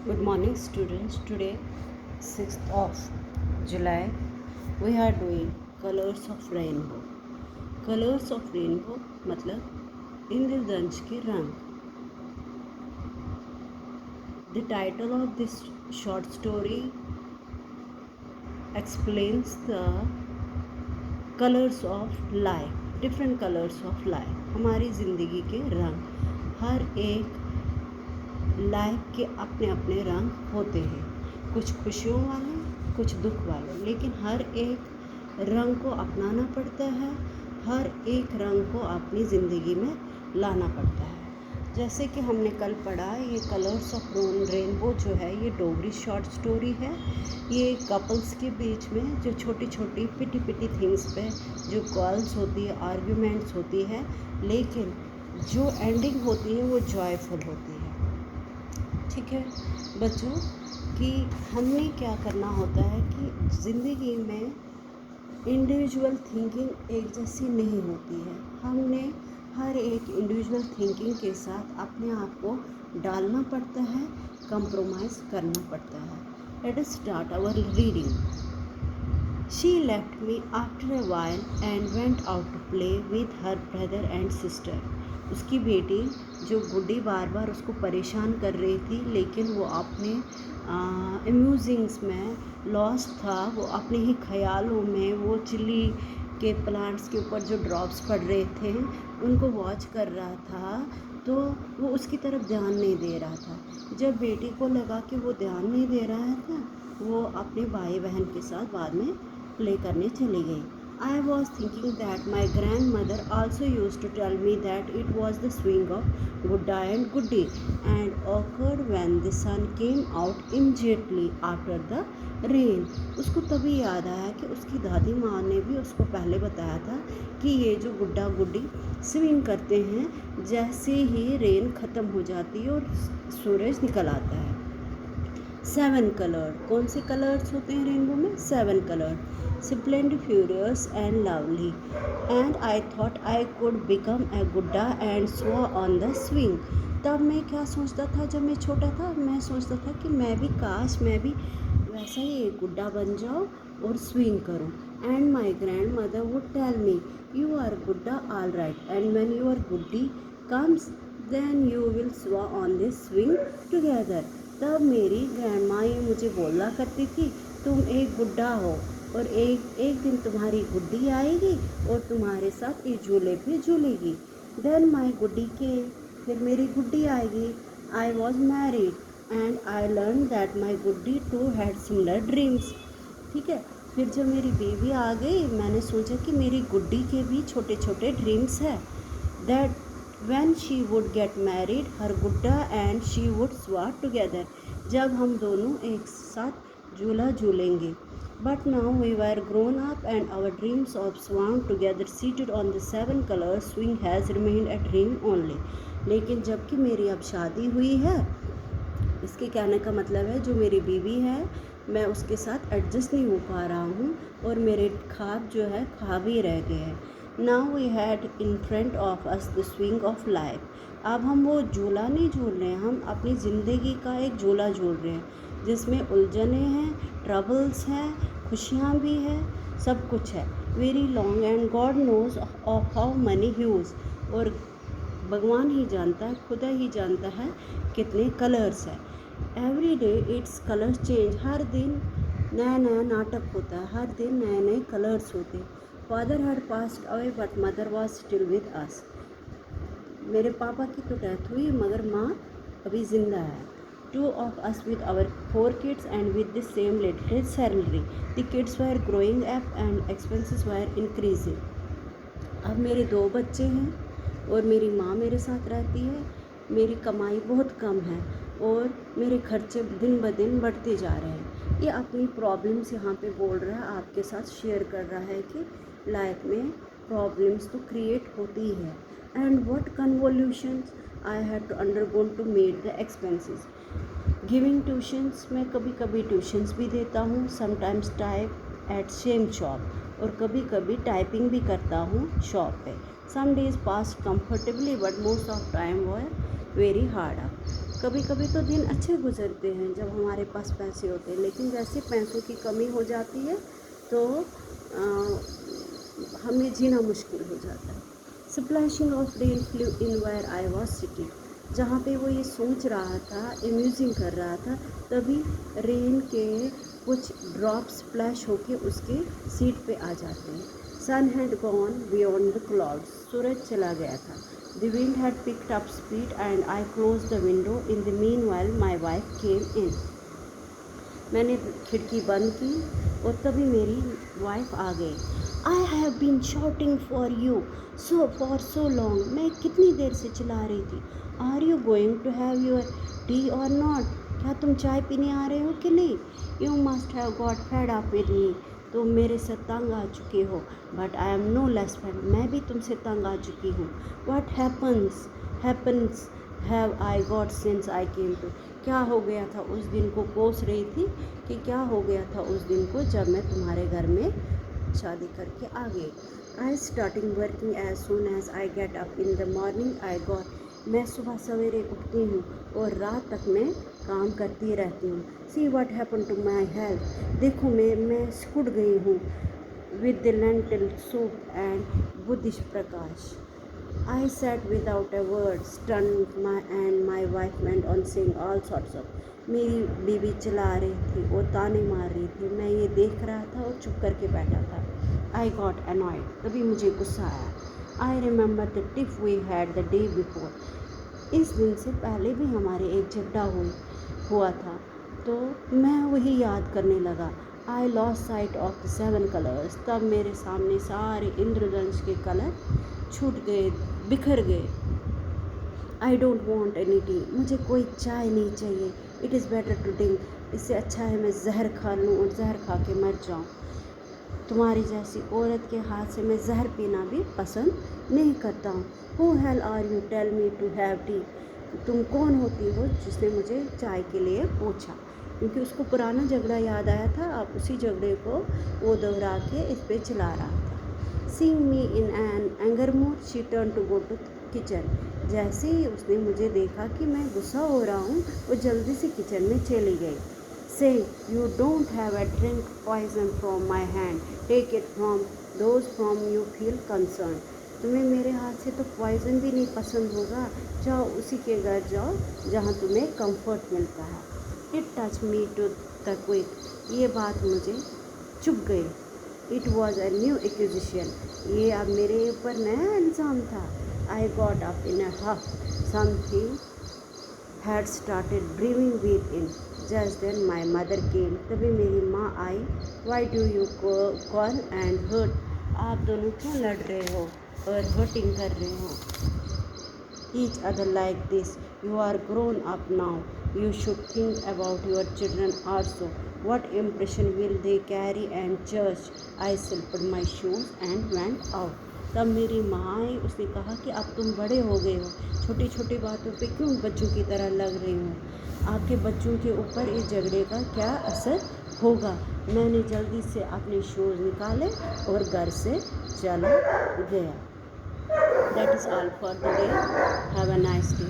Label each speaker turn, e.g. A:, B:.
A: Good morning, students. Today, 6th of July, we are doing Colors of Rainbow. Colors of Rainbow मतलब इंद्रधनुष के रंग. The title of this short story explains the colors of life, different colors of life. हमारी ज़िंदगी के रंग, हर एक life के अपने अपने रंग होते हैं, कुछ खुशियों वाले, कुछ दुख वाले, लेकिन हर एक रंग को अपनाना पड़ता है, हर एक रंग को अपनी ज़िंदगी में लाना पड़ता है. जैसे कि हमने कल पढ़ा, ये कलर्स ऑफ रेनबो जो है ये डोगरी शॉर्ट स्टोरी है. ये कपल्स के बीच में जो छोटी छोटी पिटी पिटी थिंग्स पे जो कॉल्स होती है, आर्ग्यूमेंट्स होती है, लेकिन जो एंडिंग होती है वो जॉयफुल होती है. ठीक है बच्चों, कि हमने क्या करना होता है कि ज़िंदगी में इंडिविजुअल थिंकिंग एक जैसी नहीं होती है. हमने हर एक इंडिविजुअल थिंकिंग के साथ अपने आप को डालना पड़ता है, कंप्रोमाइज़ करना पड़ता है. Let us start our reading. She left me after a while and went out to play with her brother and sister. उसकी बेटी जो गुड्डी बार बार उसको परेशान कर रही थी, लेकिन वो अपने अम्यूजिंग्स में लॉस्ट था. वो अपने ही ख्यालों में वो चिल्ली के प्लांट्स के ऊपर जो ड्रॉप्स पड़ रहे थे उनको वॉच कर रहा था, तो वो उसकी तरफ ध्यान नहीं दे रहा था. जब बेटी को लगा कि वो ध्यान नहीं दे रहा है था, वो अपने भाई बहन के साथ बाद में प्ले करने चली गई. I was thinking that my grandmother also used to tell me that it was the swing of Gudda and Guddi and occurred when the sun came out immediately after the rain. उसको तभी याद आया कि उसकी दादी माँ ने भी उसको पहले बताया था कि ये जो गुड्डा गुड्डी स्विंग करते हैं जैसे ही रेन ख़त्म हो जाती है और सूरज निकल आता है. 7 कलर, कौन से कलर्स होते हैं रेनबो में? 7 colour. Splendid, furious and lovely, and I thought I could become a Gudda and swan on the swing. तब मैं क्या सोचता था, जब मैं छोटा था मैं सोचता था कि मैं भी काश मैं भी वैसा ही एक गुड्डा बन जाऊँ और स्विंग करूँ. And my grand mother would tell me, you are gudda all right, and when your guddi comes then you will स्वा ऑन दिस स्विंग टुगेदर. तब मेरी ग्रैंड माँ ये मुझे बोला करती थी, तुम एक गुड्डा हो और एक दिन तुम्हारी गुड्डी आएगी और तुम्हारे साथ इस झूले पे झूलेगी. देन माई गुड्डी के, फिर मेरी गुड्डी आएगी. I was married and I learn that my Guddi too had similar dreams. ठीक है, फिर जब मेरी बेबी आ गई मैंने सोचा कि मेरी गुड्डी के भी छोटे छोटे ड्रीम्स हैं. That when she would get married, her Gudda and she would swat together. जब हम दोनों एक साथ झूला झूलेंगे. But now we were grown up and our dreams of swan together seated on the 7 color swing has remained a dream only. लेकिन जबकि मेरी अब शादी हुई है, इसके कहने का मतलब है जो मेरी बीवी है मैं उसके साथ एडजस्ट नहीं हो पा रहा हूँ और मेरे ख्वाब जो है ख्वाब ही रह गए हैं. Now we had in front of us the swing of life. अब हम वो झूला नहीं झूल रहे हैं, हम अपनी ज़िंदगी का एक झूला झूल रहे हैं जिसमें उलझने हैं, ट्रबल्स हैं, खुशियाँ भी हैं, सब कुछ है. Very long and God knows of how many hues. और भगवान ही जानता है, खुदा ही जानता है कितने कलर्स हैं. Every day its colours change. हर दिन नया नया नाटक होता है, हर दिन नए नए कलर्स होते हैं. Father had passed away but mother was still with us. मेरे पापा की तो डेथ हुई मगर माँ अभी ज़िंदा है. 2 of us with our 4 kids and with the same little salary. The kids were growing up and expenses were increasing. अब मेरे 2 बच्चे हैं और मेरी माँ मेरे साथ रहती है. मेरी कमाई बहुत कम है और मेरे खर्चे दिन ब दिन बढ़ते जा रहे हैं. ये अपनी प्रॉब्लम्स यहाँ पे बोल रहा है, आपके साथ शेयर कर रहा है कि लाइफ में प्रॉब्लम्स तो क्रिएट होती ही है. And what convolutions I had to undergo to made the expenses. Giving tuitions, मैं कभी कभी ट्यूशन्स भी देता हूँ. Sometimes type at same shop, और कभी कभी टाइपिंग भी करता हूँ शॉप पे. Some days pass comfortably but most of time were very hard. कभी कभी तो दिन अच्छे गुजरते हैं जब हमारे पास पैसे होते हैं, लेकिन जैसे पैसों की कमी हो जाती है तो हमें जीना मुश्किल हो जाता है। Splashing of rain flew in where I was sitting, जहाँ पे वो ये सोच रहा था, इम्यूजिंग कर रहा था, तभी रेन के कुछ ड्रॉप्स स्प्लैश होके उसके सीट पे आ जाते हैं। Sun had gone beyond the clouds, सूरज चला गया था। The wind had picked up speed and I closed the window. In the meanwhile, my wife came in. मैंने खिड़की बंद की और तभी मेरी वाइफ आ गई। I have been shouting for you for so long. मैं कितनी देर से चिल्ला रही थी। Are you going to have your tea or not? क्या तुम चाय पीने आ रहे हो कि नहीं? You must have got fed up with me. तुम मेरे से तंग आ चुके हो। But I am no less fan, मैं भी तुमसे तंग आ चुकी हूँ। What happens have I got since I came to, क्या हो गया था उस दिन को कोस रही थी कि क्या हो गया था उस दिन को जब मैं तुम्हारे घर में शादी करके आ गई। I starting working as soon as I get up in the morning I got, मैं सुबह सवेरे उठती हूँ और रात तक मैं काम करती रहती हूँ। See what happen to my health, देखो मैं सिकुड़ गई हूँ। With the lentil soup and Buddhish Prakash, I sat without a word stun and my wife went on saying all sorts of, मेरी बीवी चला रही थी और ताने मार रही थी, मैं ये देख रहा था और चुप करके बैठा था। आई गॉट अनॉयड, तभी मुझे गुस्सा आया। I remember the tiff we had the day before, इस दिन से पहले भी हमारे एक झगड़ा हुआ था, तो मैं वही याद करने लगा। I lost site of the 7 colours, तब मेरे सामने सारे इंद्रधनुष के कलर छूट गए, बिखर गए। I don't want any tea, मुझे कोई चाय नहीं चाहिए। It is better to drink, इससे अच्छा है मैं जहर खा लूँ और जहर खा के मर जाऊँ। तुम्हारी जैसी औरत के हाथ से मैं जहर पीना भी पसंद नहीं करता हूँ। Who hell are you tell me to have tea, तुम कौन होती हो जिसने मुझे चाय के लिए पूछा, क्योंकि उसको पुराना झगड़ा याद आया था। अब उसी झगड़े को वो दोहरा के इस पे चला रहा था। Seeing me in an anger mood she turn to go to kitchen, जैसे ही उसने मुझे देखा कि मैं गुस्सा हो रहा हूँ वो जल्दी से किचन में चली गई। Say, you don't have a drink poison from my hand. Take it from those whom you feel concerned. तुम्हें मेरे हाथ से तो पॉइजन भी नहीं पसंद होगा, जाओ उसी के घर जाओ जहाँ तुम्हें कंफर्ट मिलता है। It touched me to the quick, ये बात मुझे चुभ गई। It was a new accusation, ये अब मेरे ऊपर नया इल्ज़ाम था। I got up in a huff, something had started brewing within. Just then my mother came, तभी मेरी माँ आई। Why do you call and hurt, आप दोनों क्यों लड़ रहे हो और हर्टिंग कर रहे हो each other like this? You are grown up now, you should think about your children also. What impression will they carry and judge? I slipped my shoes and went out. तब मेरी माँ आई, उसने कहा कि अब तुम बड़े हो गए हो, छोटी छोटी बातों पे क्यों बच्चों की तरह लग रही हो, आपके बच्चों के ऊपर इस झगड़े का क्या असर होगा। मैंने जल्दी से अपने शूज़ निकाले और घर से चला गया। That is all for the day, have a nice day.